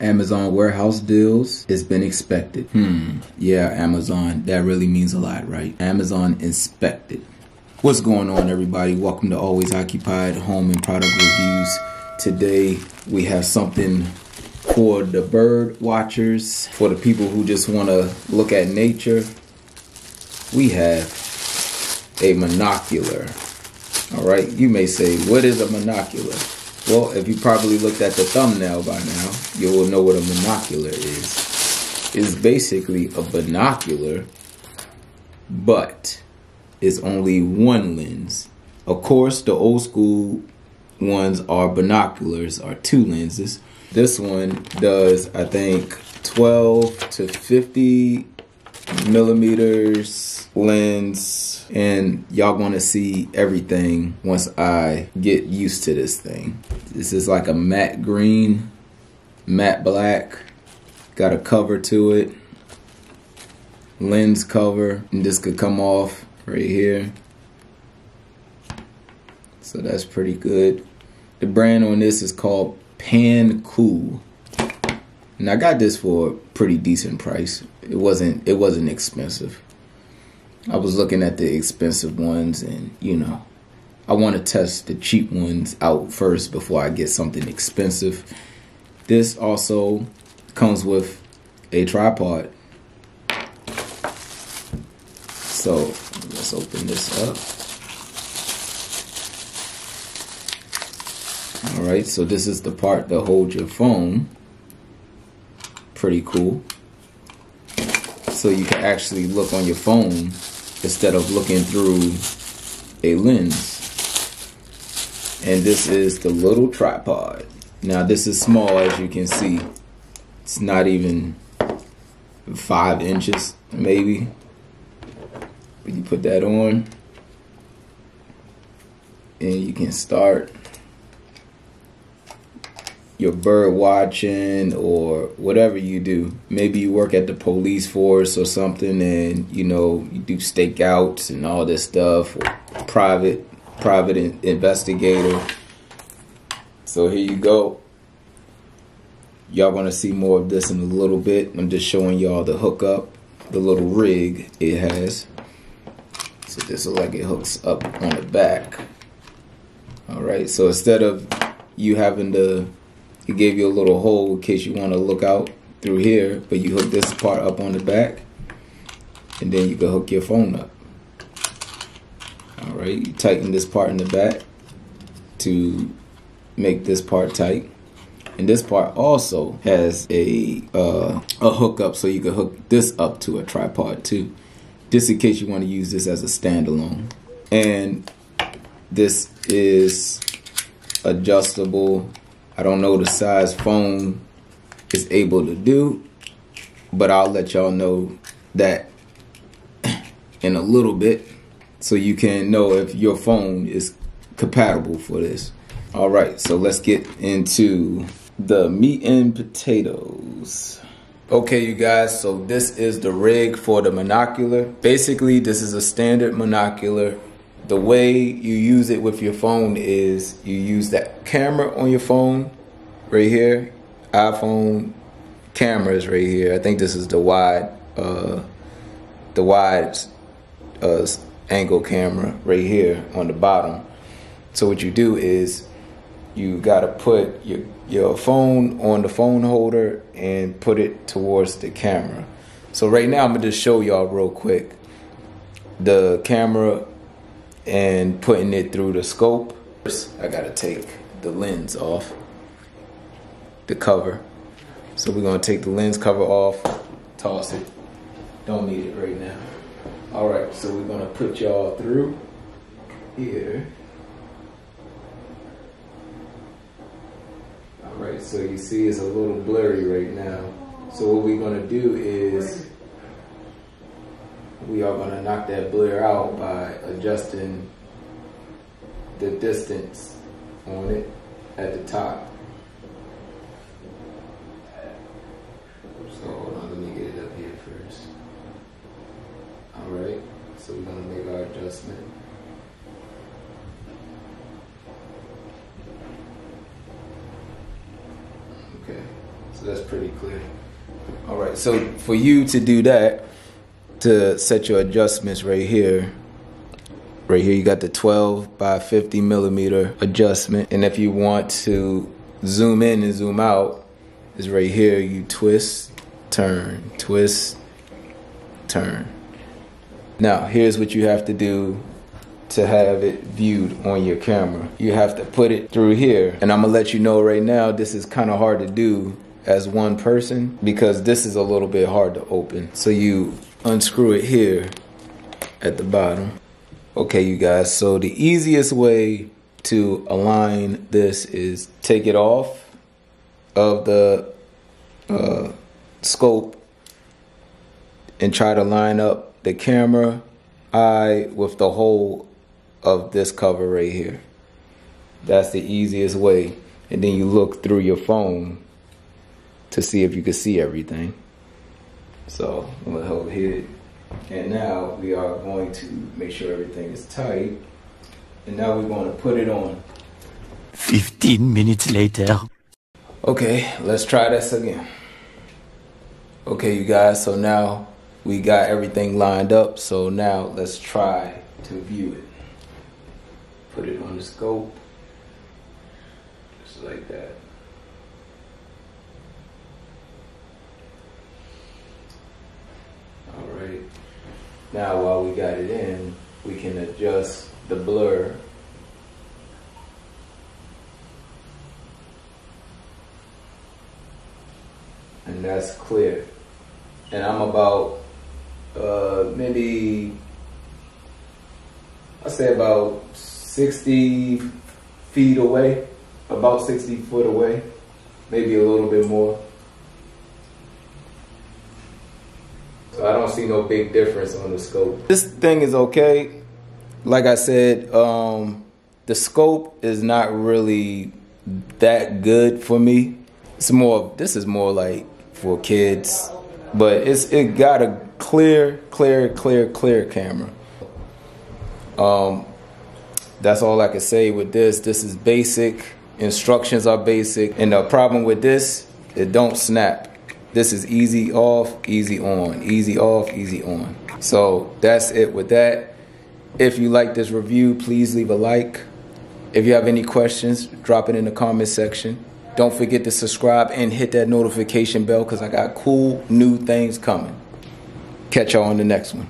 Amazon warehouse deals. It's been inspected. Yeah, Amazon, that really means a lot, right? Amazon inspected. What's going on, everybody? Welcome to Always Occupied Home and Product Reviews. Today we have something for the bird watchers, for the people who just want to look at nature. We have a monocular. All right, you may say, what is a monocular? Well, if you probably looked at the thumbnail by now, you will know what a monocular is. It's basically a binocular, but it's only one lens. Of course, the old school ones are binoculars, are two lenses. This one does, I think, 12 to 50 millimeters lens, and y'all gonna see everything once I get used to this thing. This is like a matte green, matte black, got a cover to it, lens cover, and this could come off right here, so that's pretty good. The brand on this is called Pankoo, and I got this for a pretty decent price. It wasn't expensive. I was looking at the expensive ones, and you know, I want to test the cheap ones out first before I get something expensive. This also comes with a tripod. So let's open this up. All right, so this is the part that holds your phone. Pretty cool. So you can actually look on your phone instead of looking through a lens. And this is the little tripod. Now this is small, as you can see. It's not even 5 inches, maybe. But you put that on, and you can start your bird watching or whatever you do. Maybe you work at the police force or something, and you know, you do stakeouts and all this stuff, or private investigator. So here you go. Y'all gonna see more of this in a little bit. I'm just showing y'all the hookup, the little rig it has. So this looks like it hooks up on the back. All right, so instead of you having to, it gave you a little hole in case you want to look out through here, but you hook this part up on the back, and then you can hook your phone up. All right, you tighten this part in the back to make this part tight, and this part also has a hookup, so you can hook this up to a tripod too, just in case you want to use this as a standalone. And this is adjustable. I don't know the size phone is able to do, but I'll let y'all know that in a little bit, so you can know if your phone is compatible for this. All right, so let's get into the meat and potatoes. Okay, you guys, so this is the rig for the monocular. Basically, this is a standard monocular. The way you use it with your phone is you use that camera on your phone right here. iPhone cameras right here. I think this is the wide angle camera right here on the bottom. So what you do is you gotta put your phone on the phone holder and put it towards the camera. So right now I'm gonna just show y'all real quick the camera and putting it through the scope. First, I gotta take the lens off, the cover. So we're gonna take the lens cover off, toss it. Don't need it right now. All right, so we're gonna put y'all through here. All right, so you see it's a little blurry right now. So what we're gonna do is we are gonna knock that blur out by adjusting the distance on it at the top. So hold on, let me get it up here first. All right, so we're gonna make our adjustment. Okay, so that's pretty clear. All right, so for you to do that, to set your adjustments right here you got the 12 by 50 millimeter adjustment. And if you want to zoom in and zoom out, is right here. You twist, turn, twist, turn. Now, here's what you have to do to have it viewed on your camera. You have to put it through here. And I'm gonna let you know right now, this is kind of hard to do as one person because this is a little bit hard to open. So you unscrew it here at the bottom. Okay, you guys, so the easiest way to align this is take it off of the scope and try to line up the camera eye with the hole of this cover right here. That's the easiest way. And then you look through your phone to see if you can see everything. So I'm gonna hold here. And now we are going to make sure everything is tight. And now we're going to put it on. 15 minutes later. Okay, let's try this again. Okay, you guys, so now we got everything lined up. So now let's try to view it. Put it on the scope. Just like that. All right. Now while we got it in, we can adjust the blur. And that's clear. And I'm about maybe, I say about 60 feet away, about 60 foot away, maybe a little bit more. So I don't see no big difference on the scope. This thing is okay. Like I said, the scope is not really that good for me. It's more, this is more like for kids, but it got a clear camera. That's all I can say with this. This is basic. Instructions are basic. And the problem with this, it don't snap. This is easy off, easy on, easy off, easy on. So that's it with that. If you like this review, please leave a like. If you have any questions, drop it in the comment section. Don't forget to subscribe and hit that notification bell because I got cool new things coming. Catch y'all on the next one.